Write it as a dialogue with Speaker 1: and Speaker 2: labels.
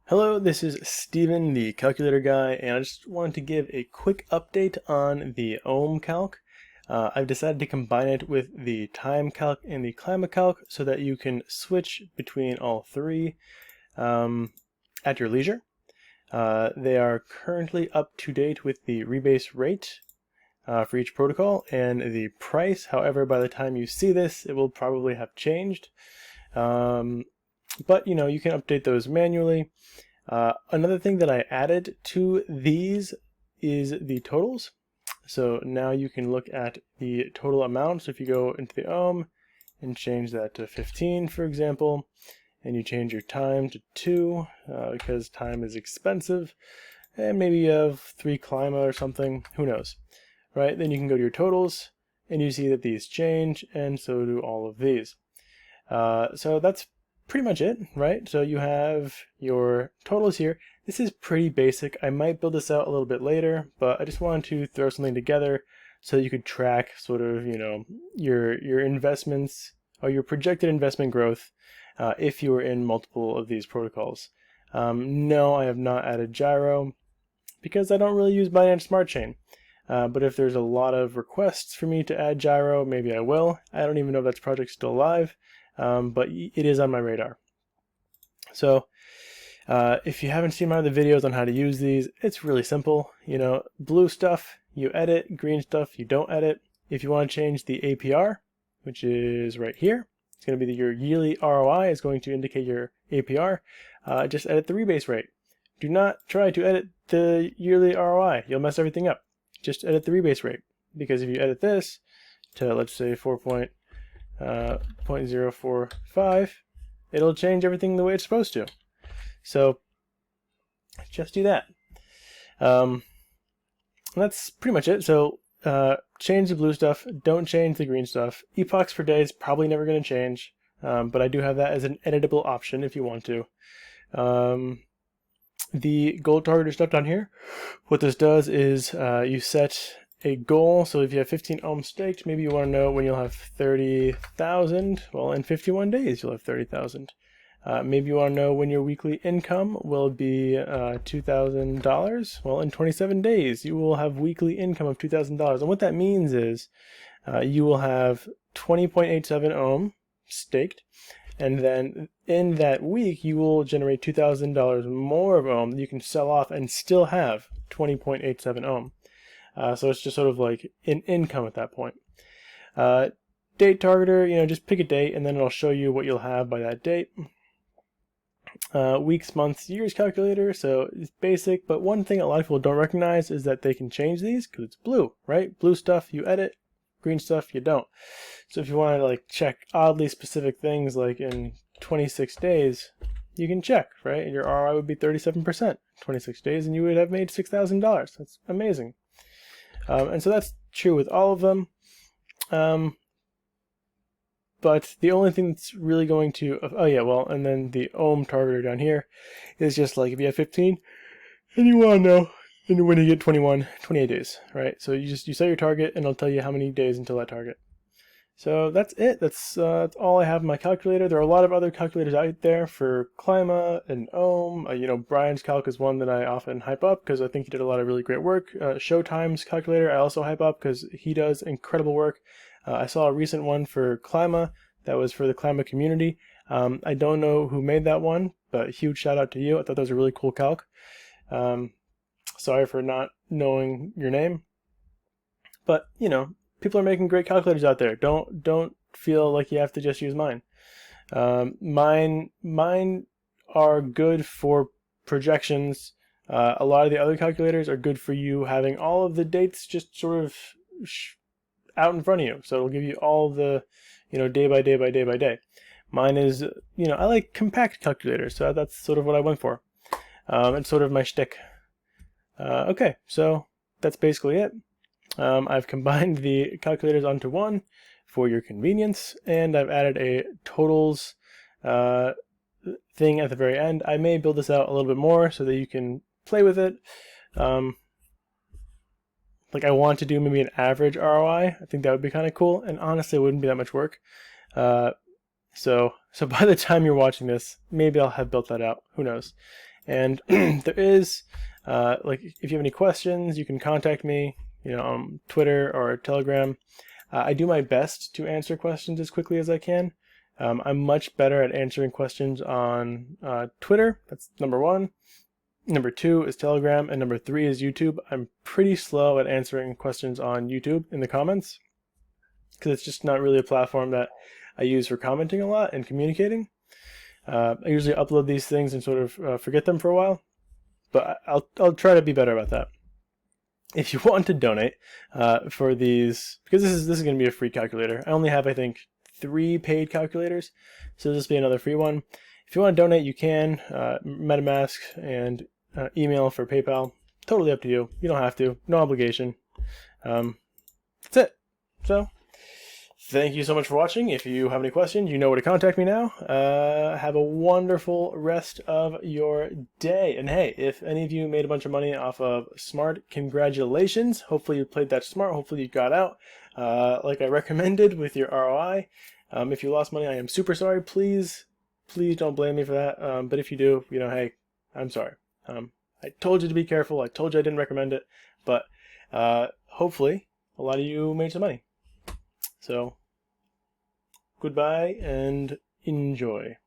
Speaker 1: Hello, this is Steven, the calculator guy, and I just wanted to give a quick update on the OHM calc. I've decided to combine it with the time calc and the KLIMA calc so that you can switch between all three at your leisure. They are currently up to date with the rebase rate for each protocol and the price. However, by the time you see this, it will probably have changed. But you can update those manually. Another thing that I added to these is the totals. So now you can look at the total amount. So if you go into the OHM and change that to 15, for example, and you change your time to 2 because time is expensive, and maybe you have 3 KLIMA or something, who knows, right? Then you can go to your totals and you see that these change, and so do all of these. So that's pretty much it, right? So you have your totals here. This is pretty basic. I might build this out a little bit later, but I just wanted to throw something together so you could track sort of, your investments or your projected investment growth if you were in multiple of these protocols. No, I have not added gyro because I don't really use Binance Smart Chain. But if there's a lot of requests for me to add gyro, maybe I will. I don't even know if that project's still alive. But it is on my radar. So if you haven't seen my other videos on how to use these, it's really simple. Blue stuff you edit, green stuff you don't edit. If you want to change the APR, which is right here, it's going to be your yearly ROI is going to indicate your APR. Just edit the rebase rate. Do not try to edit the yearly ROI. You'll mess everything up. Just edit the rebase rate, because if you edit this to, let's say, 0.045, it'll change everything the way it's supposed to. So just do that. That's pretty much it. So change the blue stuff, don't change the green stuff. Epochs per day is probably never going to change, but I do have that as an editable option if you want to. The gold targeter stuff down here, what this does is you set a goal. So if you have 15 ohm staked, maybe you want to know when you'll have 30,000. Well, in 51 days you'll have 30,000. Maybe you want to know when your weekly income will be $2,000. Well, in 27 days you will have weekly income of $2,000. And what that means is you will have 20.87 ohm staked, and then in that week you will generate $2,000 more of ohm that you can sell off and still have 20.87 ohm. So it's just sort of like an income at that point. Date targeter, just pick a date and then it'll show you what you'll have by that date. Weeks, months, years calculator, so it's basic, but one thing a lot of people don't recognize is that they can change these because it's blue, right? Blue stuff you edit, green stuff you don't. So if you want to check oddly specific things like in 26 days, you can check, right? And your ROI would be 37%, 26 days, and you would have made $6,000. That's amazing. And so that's true with all of them. But the only thing that's really going to, and then the ohm targeter down here is just like if you have 15 and you want to know and when you get 28 days, right? So you set your target and it'll tell you how many days until that target. So that's it. That's all I have in my calculator. There are a lot of other calculators out there for KLIMA and OHM. Brian's calc is one that I often hype up because I think he did a lot of really great work. Showtime's calculator I also hype up because he does incredible work. I saw a recent one for KLIMA that was for the KLIMA community. I don't know who made that one, but huge shout out to you. I thought that was a really cool calc. Sorry for not knowing your name, but people are making great calculators out there. Don't feel like you have to just use mine. Mine are good for projections. A lot of the other calculators are good for you having all of the dates just sort of out in front of you. So it'll give you all the, day by day by day by day. Mine is, I like compact calculators, so that's sort of what I went for. It's sort of my shtick. Okay, so that's basically it. I've combined the calculators onto one for your convenience, and I've added a totals thing at the very end. I may build this out a little bit more so that you can play with it. I want to do maybe an average ROI. I think that would be kind of cool, and honestly it wouldn't be that much work. So by the time you're watching this, maybe I'll have built that out. Who knows? And there is, like, if you have any questions, you can contact me, on Twitter or Telegram. I do my best to answer questions as quickly as I can. I'm much better at answering questions on Twitter. That's number one. Number two is Telegram, and number three is YouTube. I'm pretty slow at answering questions on YouTube in the comments because it's just not really a platform that I use for commenting a lot and communicating. I usually upload these things and sort of forget them for a while, but I'll try to be better about that. If you want to donate for these, because this is going to be a free calculator. I only have, I think, 3 paid calculators, so this will be another free one. If you want to donate, you can. MetaMask and email for PayPal. Totally up to you. You don't have to. No obligation. That's it. So, thank you so much for watching. If you have any questions, you know where to contact me now. Have a wonderful rest of your day. And hey, if any of you made a bunch of money off of Smart, congratulations. Hopefully you played that smart. Hopefully you got out like I recommended with your ROI. If you lost money, I am super sorry. Please don't blame me for that. But if you do, hey, I'm sorry. I told you to be careful. I told you I didn't recommend it. But hopefully a lot of you made some money. So, goodbye and enjoy.